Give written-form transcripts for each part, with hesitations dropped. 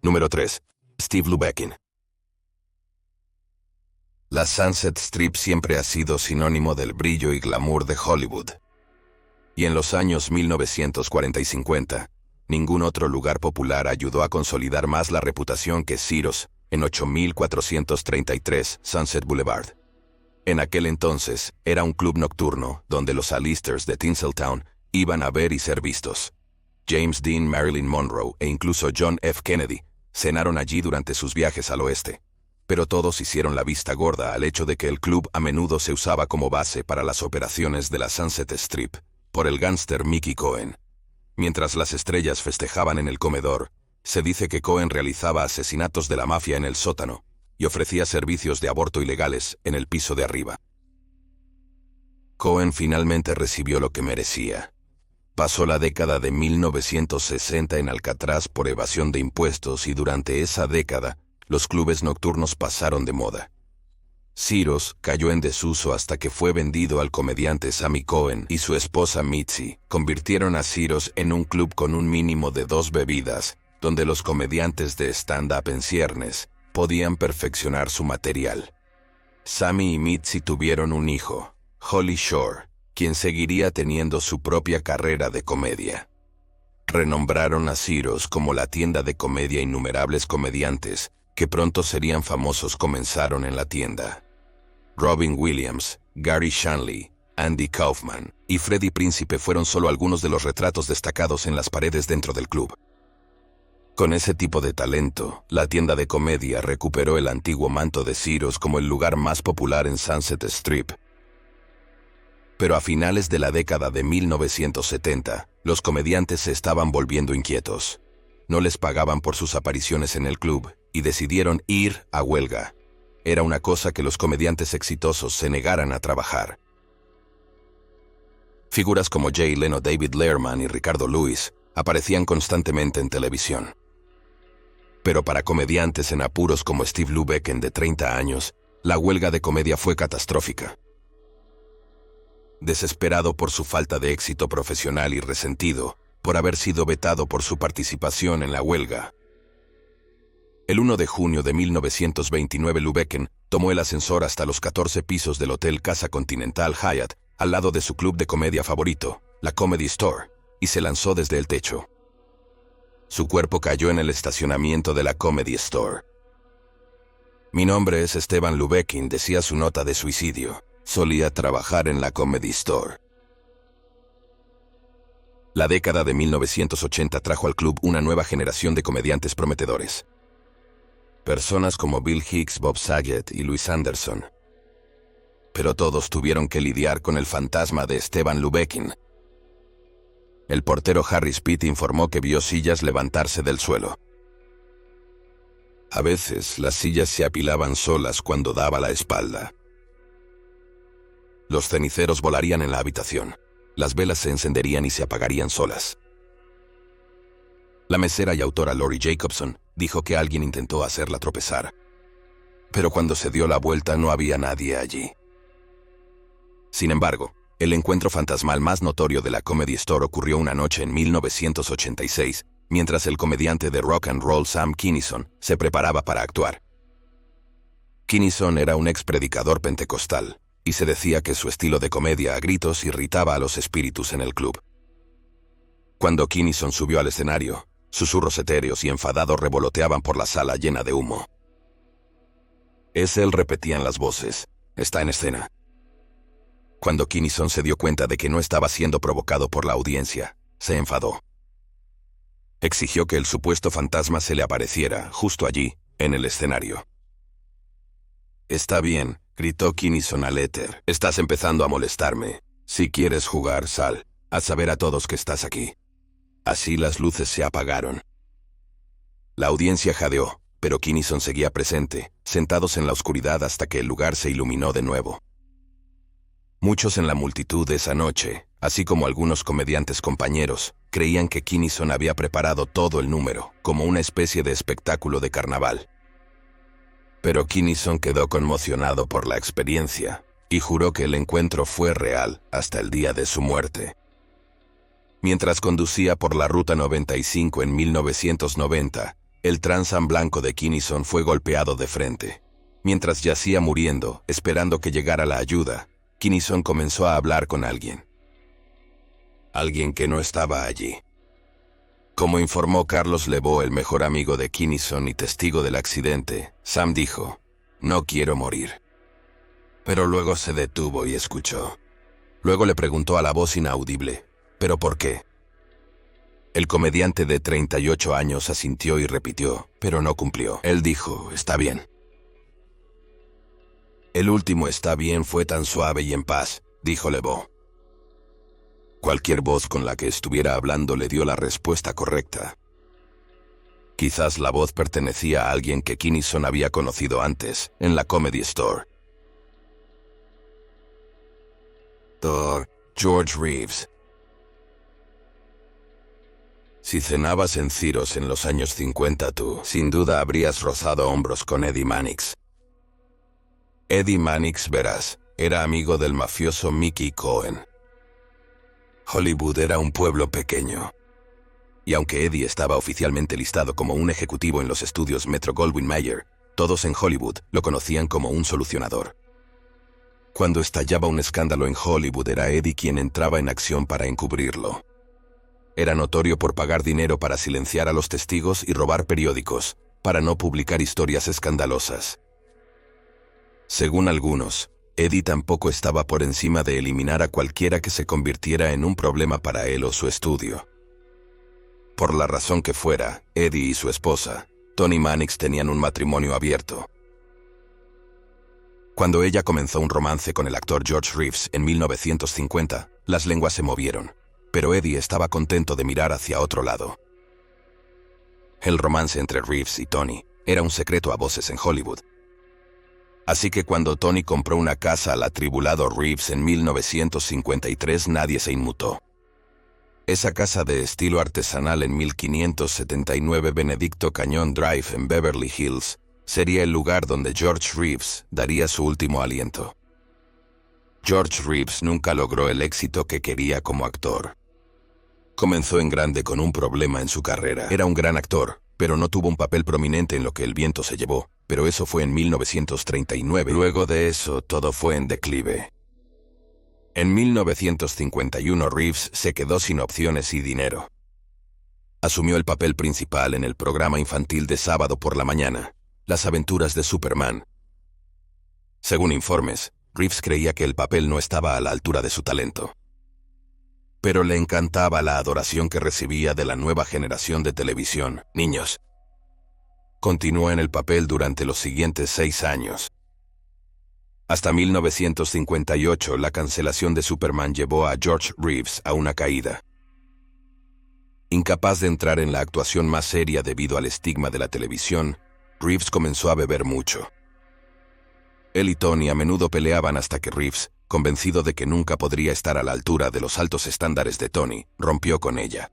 Número 3. Steve Lubetkin. La Sunset Strip siempre ha sido sinónimo del brillo y glamour de Hollywood. Y en los años 1940 y 50, ningún otro lugar popular ayudó a consolidar más la reputación que Ciro's, en 8433 Sunset Boulevard. En aquel entonces, era un club nocturno donde los A-listers de Tinseltown iban a ver y ser vistos. James Dean, Marilyn Monroe e incluso John F. Kennedy cenaron allí durante sus viajes al oeste. Pero todos hicieron la vista gorda al hecho de que el club a menudo se usaba como base para las operaciones de la Sunset Strip, por el gángster Mickey Cohen. Mientras las estrellas festejaban en el comedor, se dice que Cohen realizaba asesinatos de la mafia en el sótano y ofrecía servicios de aborto ilegales en el piso de arriba. Cohen finalmente recibió lo que merecía. Pasó la década de 1960 en Alcatraz por evasión de impuestos y durante esa década, los clubes nocturnos pasaron de moda. Ciro's cayó en desuso hasta que fue vendido al comediante Sammy Cohen y su esposa Mitzi. Convirtieron a Ciro's en un club con un mínimo de 2 bebidas, donde los comediantes de stand-up en ciernes podían perfeccionar su material. Sammy y Mitzi tuvieron un hijo, Holly Shore, quien seguiría teniendo su propia carrera de comedia. Renombraron a Ciro's como la tienda de comedia. Innumerables comediantes, que pronto serían famosos, comenzaron en la tienda. Robin Williams, Gary Shandling, Andy Kaufman y Freddie Príncipe fueron solo algunos de los retratos destacados en las paredes dentro del club. Con ese tipo de talento, la tienda de comedia recuperó el antiguo manto de Ciro's como el lugar más popular en Sunset Strip. Pero a finales de la década de 1970, los comediantes se estaban volviendo inquietos. No les pagaban por sus apariciones en el club y decidieron ir a huelga. Era una cosa que los comediantes exitosos se negaran a trabajar. Figuras como Jay Leno, David Letterman y Ricardo Lewis aparecían constantemente en televisión. Pero para comediantes en apuros como Steve Lubetkin, de 30 años, la huelga de comedia fue catastrófica. Desesperado por su falta de éxito profesional y resentido por haber sido vetado por su participación en la huelga, el 1 de junio de 1929 Lubetkin tomó el ascensor hasta los 14 pisos del Hotel Casa Continental Hyatt, al lado de su club de comedia favorito, la Comedy Store, y se lanzó desde el techo. Su cuerpo cayó en el estacionamiento de la Comedy Store. Mi nombre es Esteban Lubetkin, decía su nota de suicidio. Solía trabajar en la Comedy Store. La década de 1980 trajo al club una nueva generación de comediantes prometedores. Personas como Bill Hicks, Bob Saget y Louis Anderson. Pero todos tuvieron que lidiar con el fantasma de Esteban Lubetkin. El portero Harry Spitt informó que vio sillas levantarse del suelo. A veces las sillas se apilaban solas cuando daba la espalda. Los ceniceros volarían en la habitación. Las velas se encenderían y se apagarían solas. La mesera y autora Lori Jacobson dijo que alguien intentó hacerla tropezar. Pero cuando se dio la vuelta no había nadie allí. Sin embargo, el encuentro fantasmal más notorio de la Comedy Store ocurrió una noche en 1986, mientras el comediante de rock and roll Sam Kinison se preparaba para actuar. Kinison era un ex predicador pentecostal, y se decía que su estilo de comedia a gritos irritaba a los espíritus en el club. Cuando Kinison subió al escenario, susurros etéreos y enfadados revoloteaban por la sala llena de humo. Es él, repetían las voces. Está en escena. Cuando Kinison se dio cuenta de que no estaba siendo provocado por la audiencia, se enfadó. Exigió que el supuesto fantasma se le apareciera justo allí, en el escenario. Está bien, gritó Kinison al éter. Estás empezando a molestarme. Si quieres jugar, sal. Haz saber a todos que estás aquí. Así las luces se apagaron. La audiencia jadeó, pero Kinison seguía presente, sentados en la oscuridad hasta que el lugar se iluminó de nuevo. Muchos en la multitud esa noche, así como algunos comediantes compañeros, creían que Kinison había preparado todo el número, como una especie de espectáculo de carnaval. Pero Kinison quedó conmocionado por la experiencia y juró que el encuentro fue real hasta el día de su muerte. Mientras conducía por la Ruta 95 en 1990, El Trans Am blanco de Kinison fue golpeado de frente. Mientras yacía muriendo, esperando que llegara la ayuda, Kinison comenzó a hablar con alguien. Alguien que no estaba allí. Como informó Carlos Lebeau, el mejor amigo de Kinison y testigo del accidente, Sam dijo, «No quiero morir». Pero luego se detuvo y escuchó. Luego le preguntó a la voz inaudible, «¿Pero por qué?». El comediante de 38 años asintió y repitió, pero no cumplió. Él dijo, «Está bien». El último «está bien» fue tan suave y en paz, dijo Lebeau. Cualquier voz con la que estuviera hablando le dio la respuesta correcta. Quizás la voz pertenecía a alguien que Kinison había conocido antes, en la Comedy Store. George Reeves. Si cenabas en Ciros en los años 50 tú, sin duda habrías rozado hombros con Eddie Mannix. Eddie Mannix, verás, era amigo del mafioso Mickey Cohen. Hollywood era un pueblo pequeño. Y aunque Eddie estaba oficialmente listado como un ejecutivo en los estudios Metro-Goldwyn-Mayer, todos en Hollywood lo conocían como un solucionador. Cuando estallaba un escándalo en Hollywood era Eddie quien entraba en acción para encubrirlo. Era notorio por pagar dinero para silenciar a los testigos y robar periódicos, para no publicar historias escandalosas. Según algunos, Eddie tampoco estaba por encima de eliminar a cualquiera que se convirtiera en un problema para él o su estudio. Por la razón que fuera, Eddie y su esposa, Toni Mannix, tenían un matrimonio abierto. Cuando ella comenzó un romance con el actor George Reeves en 1950, las lenguas se movieron, pero Eddie estaba contento de mirar hacia otro lado. El romance entre Reeves y Toni era un secreto a voces en Hollywood. Así que cuando Toni compró una casa al atribulado Reeves en 1953, nadie se inmutó. Esa casa de estilo artesanal en 1579 Benedicto Canyon Drive en Beverly Hills sería el lugar donde George Reeves daría su último aliento. George Reeves nunca logró el éxito que quería como actor. Comenzó en grande con un problema en su carrera. Era un gran actor, pero no tuvo un papel prominente en Lo que el viento se llevó, pero eso fue en 1939. Luego de eso, todo fue en declive. En 1951 Reeves se quedó sin opciones y dinero. Asumió el papel principal en el programa infantil de sábado por la mañana, Las aventuras de Superman. Según informes, Reeves creía que el papel no estaba a la altura de su talento. Pero le encantaba la adoración que recibía de la nueva generación de televisión, niños. Continuó en el papel durante los siguientes 6 años. Hasta 1958, la cancelación de Superman llevó a George Reeves a una caída. Incapaz de entrar en la actuación más seria debido al estigma de la televisión, Reeves comenzó a beber mucho. Él y Toni a menudo peleaban hasta que Reeves, convencido de que nunca podría estar a la altura de los altos estándares de Toni, rompió con ella.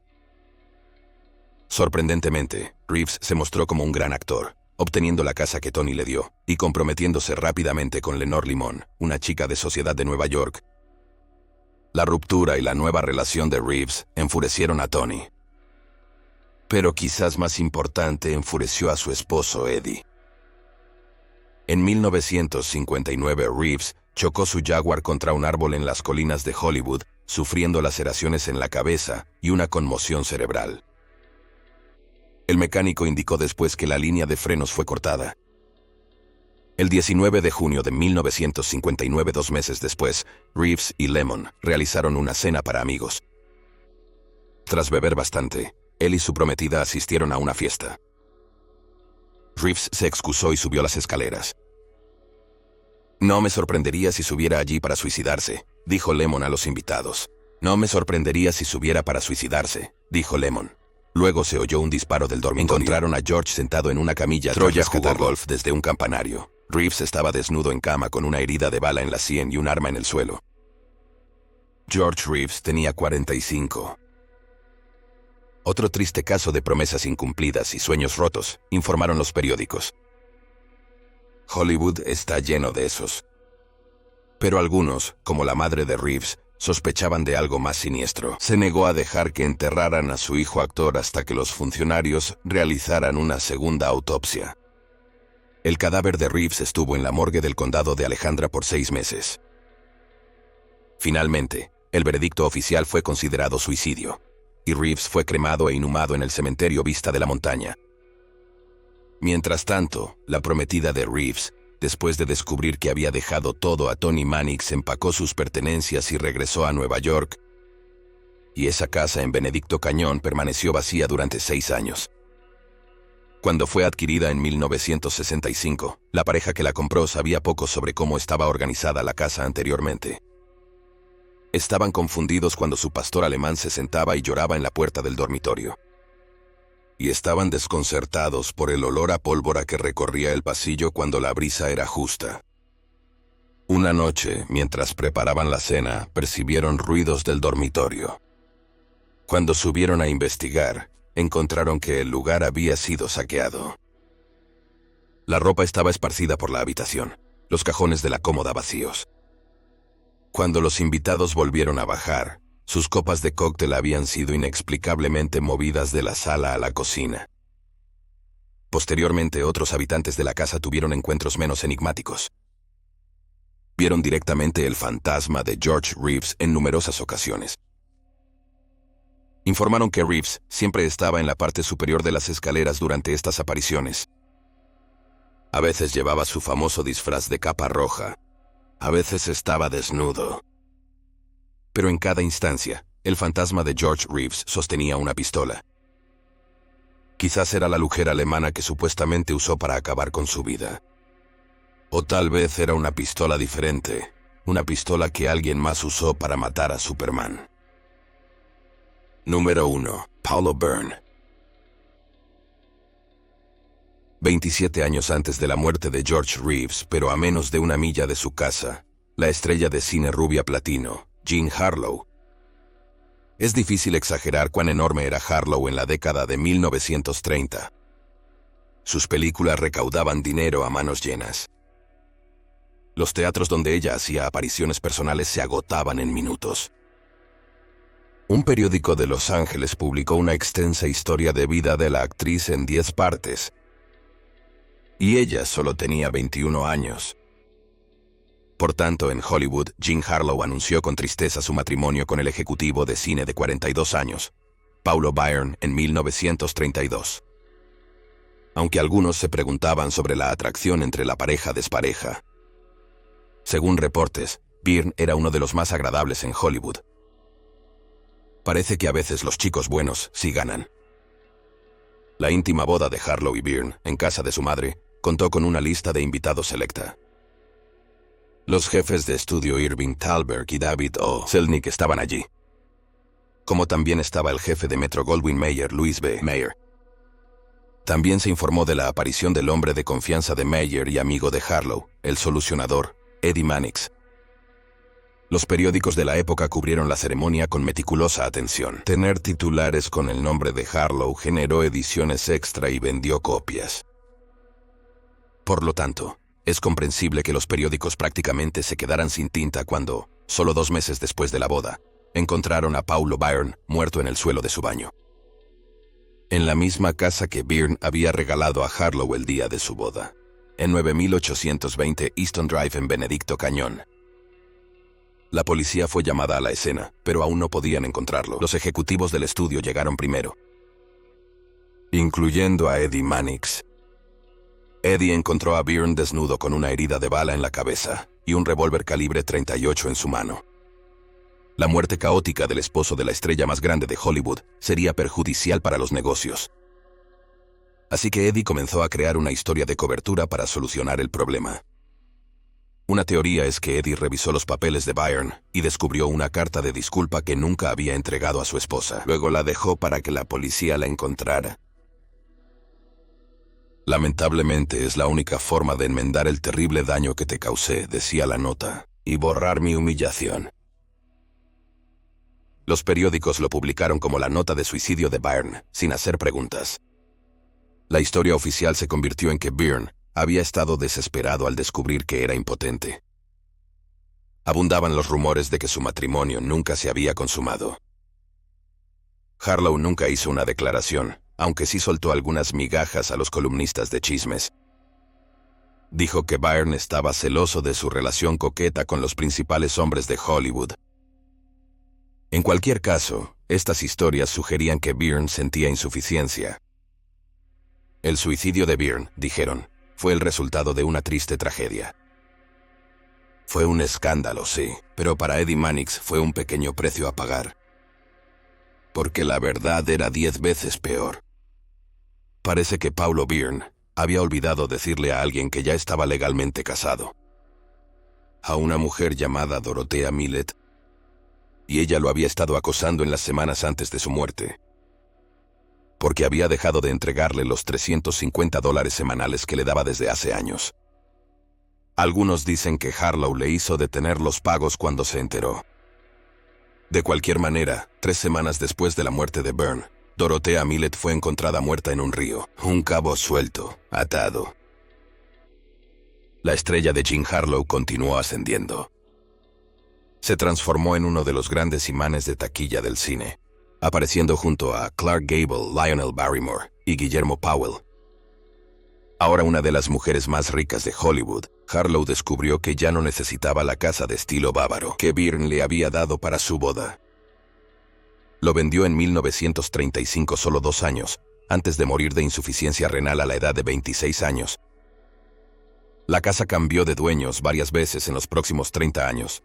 Sorprendentemente, Reeves se mostró como un gran actor, obteniendo la casa que Toni le dio, y comprometiéndose rápidamente con Lenore Limón, una chica de sociedad de Nueva York. La ruptura y la nueva relación de Reeves enfurecieron a Toni. Pero quizás más importante, enfureció a su esposo Eddie. En 1959 Reeves chocó su Jaguar contra un árbol en las colinas de Hollywood, sufriendo laceraciones en la cabeza y una conmoción cerebral. El mecánico indicó después que la línea de frenos fue cortada. El 19 de junio de 1959, 2 meses después, Reeves y Lemon realizaron una cena para amigos. Tras beber bastante, él y su prometida asistieron a una fiesta. Reeves se excusó y subió las escaleras. «No me sorprendería si subiera allí para suicidarse», dijo Lemon a los invitados. «No me sorprendería si subiera para suicidarse», dijo Lemon. Luego se oyó un disparo del dormitorio. Encontraron a George sentado en una camilla. Troya jugó golf desde un campanario. Reeves estaba desnudo en cama con una herida de bala en la sien y un arma en el suelo. George Reeves tenía 45. Otro triste caso de promesas incumplidas y sueños rotos, informaron los periódicos. Hollywood está lleno de esos. Pero algunos, como la madre de Reeves, sospechaban de algo más siniestro. Se negó a dejar que enterraran a su hijo actor hasta que los funcionarios realizaran una segunda autopsia. El cadáver de Reeves estuvo en la morgue del condado de Alejandra por 6 meses. Finalmente, el veredicto oficial fue considerado suicidio, y Reeves fue cremado e inhumado en el cementerio Vista de la Montaña. Mientras tanto, la prometida de Reeves, después de descubrir que había dejado todo a Tony Mannix, empacó sus pertenencias y regresó a Nueva York, y esa casa en Benedicto Cañón permaneció vacía durante 6 años. Cuando fue adquirida en 1965, la pareja que la compró sabía poco sobre cómo estaba organizada la casa anteriormente. Estaban confundidos cuando su pastor alemán se sentaba y lloraba en la puerta del dormitorio. Y estaban desconcertados por el olor a pólvora que recorría el pasillo cuando la brisa era justa. Una noche, mientras preparaban la cena, percibieron ruidos del dormitorio. Cuando subieron a investigar, encontraron que el lugar había sido saqueado. La ropa estaba esparcida por la habitación, los cajones de la cómoda vacíos. Cuando los invitados volvieron a bajar, sus copas de cóctel habían sido inexplicablemente movidas de la sala a la cocina. Posteriormente, otros habitantes de la casa tuvieron encuentros menos enigmáticos. Vieron directamente el fantasma de George Reeves en numerosas ocasiones. Informaron que Reeves siempre estaba en la parte superior de las escaleras durante estas apariciones. A veces llevaba su famoso disfraz de capa roja. A veces estaba desnudo. Pero en cada instancia, el fantasma de George Reeves sostenía una pistola. Quizás era la mujer alemana que supuestamente usó para acabar con su vida. O tal vez era una pistola diferente, una pistola que alguien más usó para matar a Superman. Número 1. Paulo Byrne. 27 años antes de la muerte de George Reeves, pero a menos de 1 milla de su casa, la estrella de cine rubia platino, Jean Harlow. Es difícil exagerar cuán enorme era Harlow en la década de 1930. Sus películas recaudaban dinero a manos llenas. Los teatros donde ella hacía apariciones personales se agotaban en minutos. Un periódico de Los Ángeles publicó una extensa historia de vida de la actriz en 10 partes. Y ella solo tenía 21 años. Por tanto, en Hollywood, Jean Harlow anunció con tristeza su matrimonio con el ejecutivo de cine de 42 años, Paulo Byrne, en 1932. Aunque algunos se preguntaban sobre la atracción entre la pareja despareja. Según reportes, Byrne era uno de los más agradables en Hollywood. Parece que a veces los chicos buenos sí ganan. La íntima boda de Harlow y Byrne, en casa de su madre, contó con una lista de invitados selecta. Los jefes de estudio Irving Thalberg y David O. Selznick estaban allí. Como también estaba el jefe de Metro-Goldwyn-Mayer, Louis B. Mayer. También se informó de la aparición del hombre de confianza de Mayer y amigo de Harlow, el solucionador, Eddie Mannix. Los periódicos de la época cubrieron la ceremonia con meticulosa atención. Tener titulares con el nombre de Harlow generó ediciones extra y vendió copias. Por lo tanto, es comprensible que los periódicos prácticamente se quedaran sin tinta cuando, solo 2 meses después de la boda, encontraron a Paulo Byrne muerto en el suelo de su baño. En la misma casa que Byrne había regalado a Harlow el día de su boda, en 9820 Easton Drive en Benedicto Cañón. La policía fue llamada a la escena, pero aún no podían encontrarlo. Los ejecutivos del estudio llegaron primero, incluyendo a Eddie Mannix. Eddie encontró a Byrne desnudo con una herida de bala en la cabeza y un revólver calibre .38 en su mano. La muerte caótica del esposo de la estrella más grande de Hollywood sería perjudicial para los negocios. Así que Eddie comenzó a crear una historia de cobertura para solucionar el problema. Una teoría es que Eddie revisó los papeles de Byrne y descubrió una carta de disculpa que nunca había entregado a su esposa. Luego la dejó para que la policía la encontrara. Lamentablemente es la única forma de enmendar el terrible daño que te causé, decía la nota, y borrar mi humillación. Los periódicos lo publicaron como la nota de suicidio de Byrne, sin hacer preguntas. La historia oficial se convirtió en que Byrne había estado desesperado al descubrir que era impotente. Abundaban los rumores de que su matrimonio nunca se había consumado. Harlow nunca hizo una declaración, aunque sí soltó algunas migajas a los columnistas de chismes. Dijo que Byrne estaba celoso de su relación coqueta con los principales hombres de Hollywood. En cualquier caso, estas historias sugerían que Byrne sentía insuficiencia. El suicidio de Byrne, dijeron, fue el resultado de una triste tragedia. Fue un escándalo, sí, pero para Eddie Mannix fue un pequeño precio a pagar. Porque la verdad era 10 veces peor. Parece que Paulo Byrne había olvidado decirle a alguien que ya estaba legalmente casado. A una mujer llamada Dorothea Millett, y ella lo había estado acosando en las semanas antes de su muerte, porque había dejado de entregarle los $350 semanales que le daba desde hace años. Algunos dicen que Harlow le hizo detener los pagos cuando se enteró. De cualquier manera, 3 semanas después de la muerte de Byrne, Dorothea Millett fue encontrada muerta en un río, un cabo suelto, atado. La estrella de Jean Harlow continuó ascendiendo. Se transformó en uno de los grandes imanes de taquilla del cine, apareciendo junto a Clark Gable, Lionel Barrymore y Guillermo Powell. Ahora una de las mujeres más ricas de Hollywood, Harlow descubrió que ya no necesitaba la casa de estilo bávaro que Byrne le había dado para su boda. Lo vendió en 1935, solo 2 años, antes de morir de insuficiencia renal a la edad de 26 años. La casa cambió de dueños varias veces en los próximos 30 años.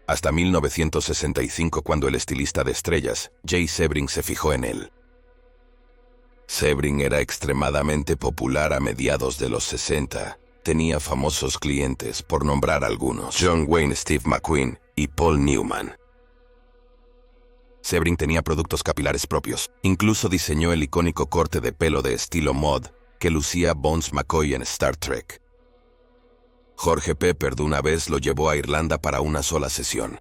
Hasta 1965, cuando el estilista de estrellas, Jay Sebring, se fijó en él. Sebring era extremadamente popular a mediados de los 60. Tenía famosos clientes, por nombrar algunos: John Wayne, Steve McQueen y Paul Newman. Sebring tenía productos capilares propios. Incluso diseñó el icónico corte de pelo de estilo mod que lucía Bones McCoy en Star Trek. Jorge Pepper de una vez lo llevó a Irlanda para una sola sesión.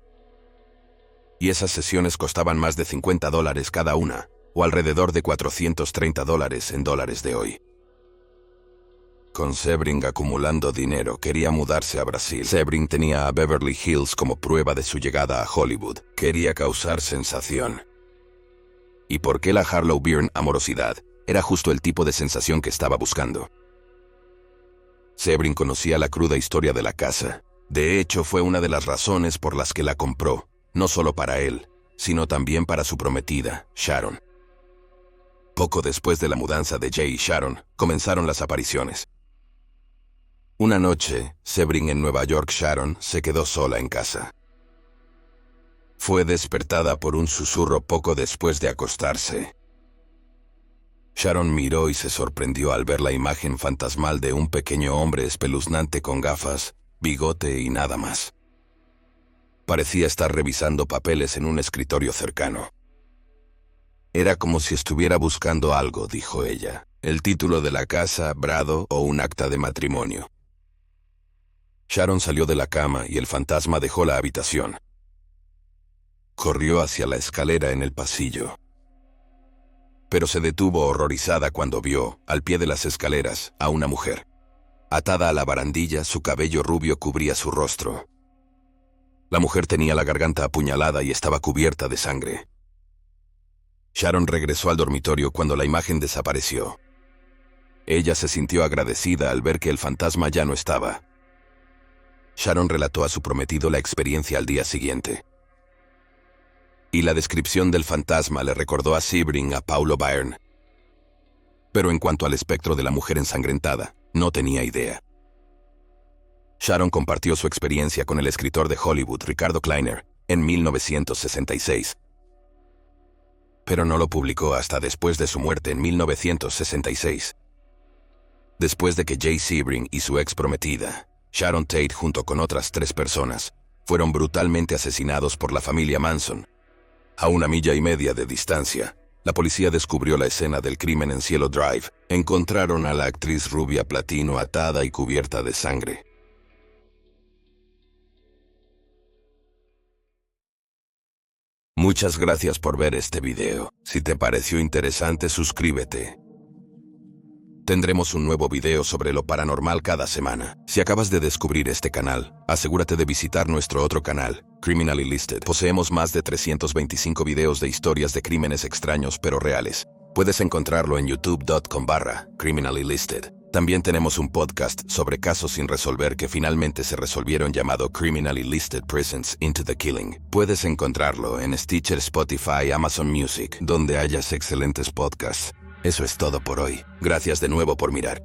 Y esas sesiones costaban más de $50 cada una, o alrededor de $430 en dólares de hoy. Con Sebring acumulando dinero, quería mudarse a Brasil. Sebring tenía a Beverly Hills como prueba de su llegada a Hollywood. Quería causar sensación. ¿Y por qué la Harlow Byrne amorosidad? Era justo el tipo de sensación que estaba buscando. Sebring conocía la cruda historia de la casa. De hecho, fue una de las razones por las que la compró, no solo para él, sino también para su prometida, Sharon. Poco después de la mudanza de Jay y Sharon, comenzaron las apariciones. Una noche, Sebring en Nueva York, Sharon se quedó sola en casa. Fue despertada por un susurro poco después de acostarse. Sharon miró y se sorprendió al ver la imagen fantasmal de un pequeño hombre espeluznante con gafas, bigote y nada más. Parecía estar revisando papeles en un escritorio cercano. Era como si estuviera buscando algo, dijo ella. El título de la casa, Brado, o un acta de matrimonio. Sharon salió de la cama y el fantasma dejó la habitación. Corrió hacia la escalera en el pasillo. Pero se detuvo horrorizada cuando vio, al pie de las escaleras, a una mujer. Atada a la barandilla, su cabello rubio cubría su rostro. La mujer tenía la garganta apuñalada y estaba cubierta de sangre. Sharon regresó al dormitorio cuando la imagen desapareció. Ella se sintió agradecida al ver que el fantasma ya no estaba. Sharon relató a su prometido la experiencia al día siguiente. Y la descripción del fantasma le recordó a Sebring a Paulo Byrne. Pero en cuanto al espectro de la mujer ensangrentada, no tenía idea. Sharon compartió su experiencia con el escritor de Hollywood, Ricardo Kleiner, en 1966. Pero no lo publicó hasta después de su muerte en 1966. Después de que Jay Sebring y su ex prometida, Sharon Tate, junto con otras 3 personas, fueron brutalmente asesinados por la familia Manson. A 1,5 millas de distancia, la policía descubrió la escena del crimen en Cielo Drive. Encontraron a la actriz rubia platino atada y cubierta de sangre. Muchas gracias por ver este video. Si te pareció interesante, suscríbete. Tendremos un nuevo video sobre lo paranormal cada semana. Si acabas de descubrir este canal, asegúrate de visitar nuestro otro canal, Criminally Listed. Poseemos más de 325 videos de historias de crímenes extraños pero reales. Puedes encontrarlo en youtube.com/Criminally Listed. También tenemos un podcast sobre casos sin resolver que finalmente se resolvieron llamado Criminally Listed Presents Into the Killing. Puedes encontrarlo en Stitcher, Spotify, Amazon Music, donde hayas excelentes podcasts. Eso es todo por hoy. Gracias de nuevo por mirar.